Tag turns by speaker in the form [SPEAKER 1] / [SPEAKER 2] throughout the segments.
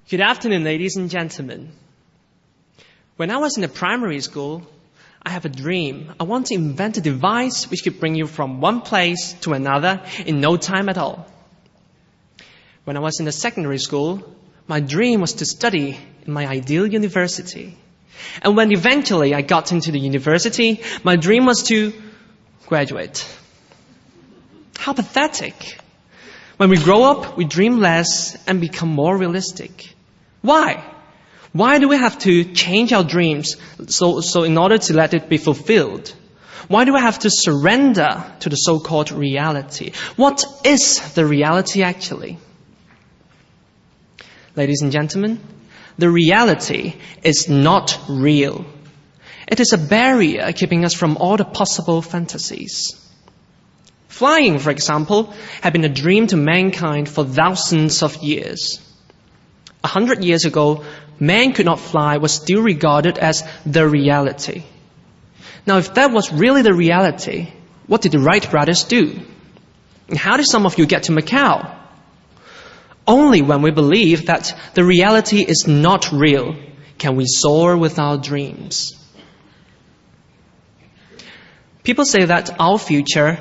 [SPEAKER 1] Good afternoon, ladies and gentlemen. When I was in the primary school, I have a dream. I want to invent a device which could bring you from one place to another in no time at all. When I was in the secondary school, my dream was to study in my ideal university. And when eventually I got into the university, my dream was to graduate. How pathetic. When we grow up, we dream less and become more realistic. Why? Why do we have to change our dreams so in order to let it be fulfilled? Why do we have to surrender to the so-called reality? What is the reality actually? Ladies and gentlemen, the reality is not real. It is a barrier keeping us from all the possible fantasies. Flying, for example, had been a dream to mankind for thousands of years. 100 years ago, man could not fly was still regarded as the reality. Now, if that was really the reality, what did the Wright brothers do? And how did some of you get to Macau? Only when we believe that the reality is not real can we soar with our dreams. People say that our future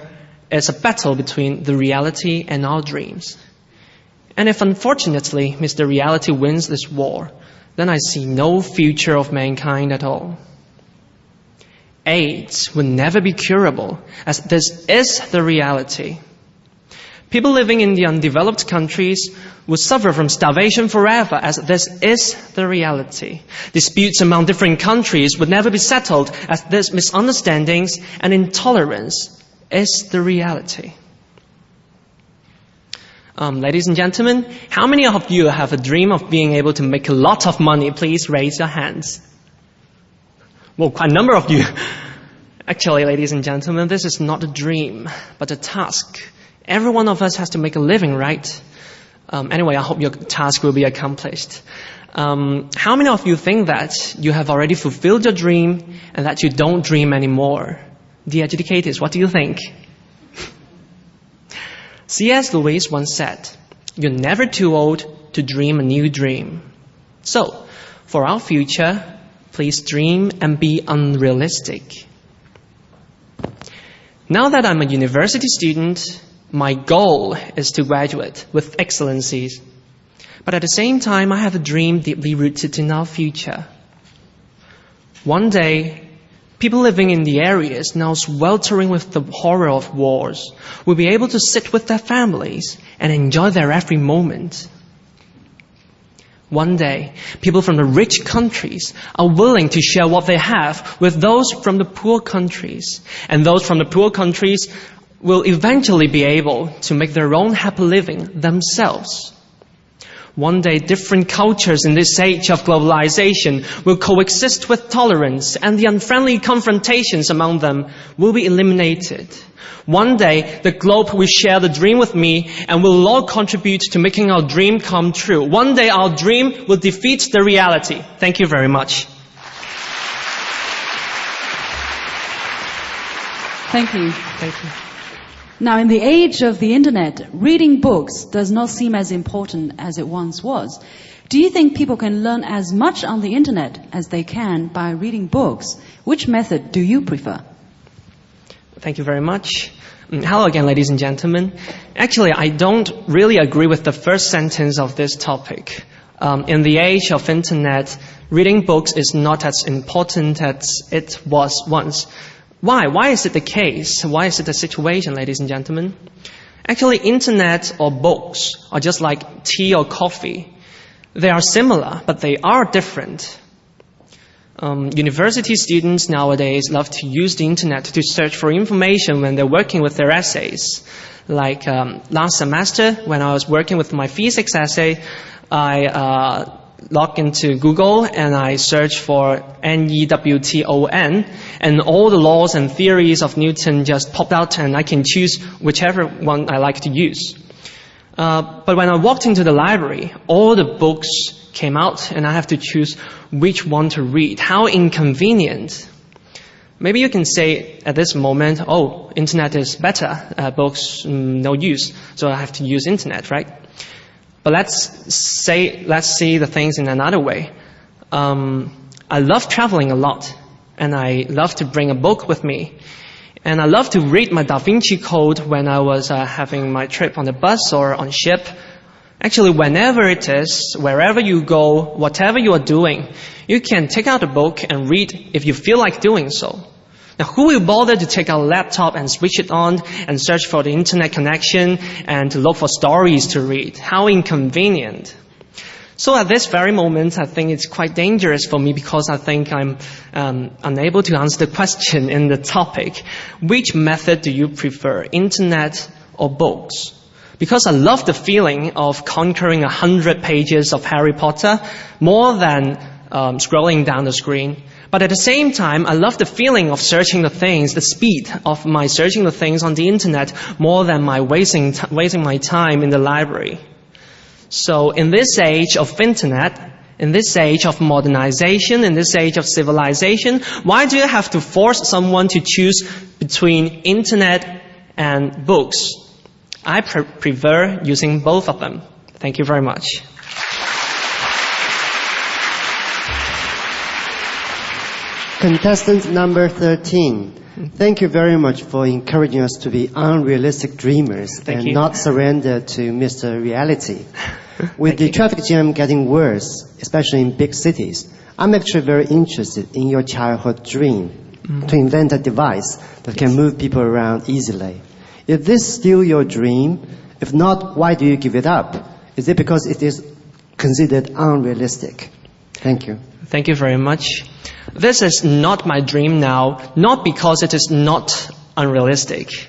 [SPEAKER 1] is a battle between the reality and our dreams. And if unfortunately Mr. Reality wins this war, then I see no future of mankind at all. AIDS will never be curable, as this is the reality. People living in the undeveloped countries will suffer from starvation forever, as this is the reality. Disputes among different countries would never be settled, as these misunderstandings and intolerance is the reality. Ladies and gentlemen, how many of you have a dream of being able to make a lot of money? Please raise your hands. Well, quite a number of you. Actually, ladies and gentlemen, this is not a dream, but a task. Every one of us has to make a living, right? Anyway, I hope your task will be accomplished. How many of you think that you have already fulfilled your dream and that you don't dream anymore? Dear educators, what do you think? C.S. Lewis once said, "You're never too old to dream a new dream." So, for our future, please dream and be unrealistic. Now that I'm a university student, my goal is to graduate with excellencies. But at the same time, I have a dream deeply rooted in our future. One day, people living in the areas now sweltering with the horror of wars will be able to sit with their families and enjoy their every moment. One day, people from the rich countries are willing to share what they have with those from the poor countries. And those from the poor countries will eventually be able to make their own happy living themselves. One day, different cultures in this age of globalization will coexist with tolerance, and the unfriendly confrontations among them will be eliminated. One day, the globe will share the dream with me, and we'll all contribute to making our dream come true. One day, our dream will defeat the reality. Thank you very much.
[SPEAKER 2] Thank you.
[SPEAKER 1] Thank you.
[SPEAKER 2] Now, in the age of the internet, reading books does not seem as important as it once was. Do you think people can learn as much on the internet as they can by reading books? Which method do you prefer?
[SPEAKER 1] Thank you very much. Hello again, ladies and gentlemen. Actually, I don't really agree with the first sentence of this topic. In the age of internet, reading books is not as important as it was once. Why? Why is it the case? Why is it the situation, ladies and gentlemen? Actually, internet or books are just like tea or coffee. They are similar, but they are different. University students nowadays love to use the internet to search for information when they're working with their essays. Like last semester, when I was working with my physics essay, I log into Google and I search for NEWTON, and all the laws and theories of Newton just popped out, and I can choose whichever one I like to use. But when I walked into the library, all the books came out and I have to choose which one to read. How inconvenient. Maybe you can say at this moment, oh, internet is better, books, no use, so I have to use internet, right? But let's see the things in another way. I love traveling a lot, and I love to bring a book with me. And I love to read my Da Vinci Code when I was having my trip on the bus or on ship. Actually, whenever it is, wherever you go, whatever you are doing, you can take out a book and read if you feel like doing so. Now, who will bother to take out a laptop and switch it on and search for the internet connection and to look for stories to read? How inconvenient. So at this very moment, I think it's quite dangerous for me because I think I'm unable to answer the question in the topic. Which method do you prefer, internet or books? Because I love the feeling of conquering 100 pages of Harry Potter more than scrolling down the screen. But at the same time, I love the feeling of searching the things, the speed of my searching the things on the internet more than my wasting my time in the library. So in this age of internet, in this age of modernization, in this age of civilization, why do you have to force someone to choose between internet and books? I prefer using both of them. Thank you very much.
[SPEAKER 3] Contestant number 13. Thank you very much for encouraging us to be unrealistic dreamers and not surrender to Mr. Reality. With the traffic jam getting worse, especially in big cities, I'm actually very interested in your childhood dream to invent a device that can move people around easily. Is this still your dream? If not, why do you give it up? Is it because it is considered unrealistic? Thank you.
[SPEAKER 1] Thank you very much. This is not my dream now, not because it is not unrealistic.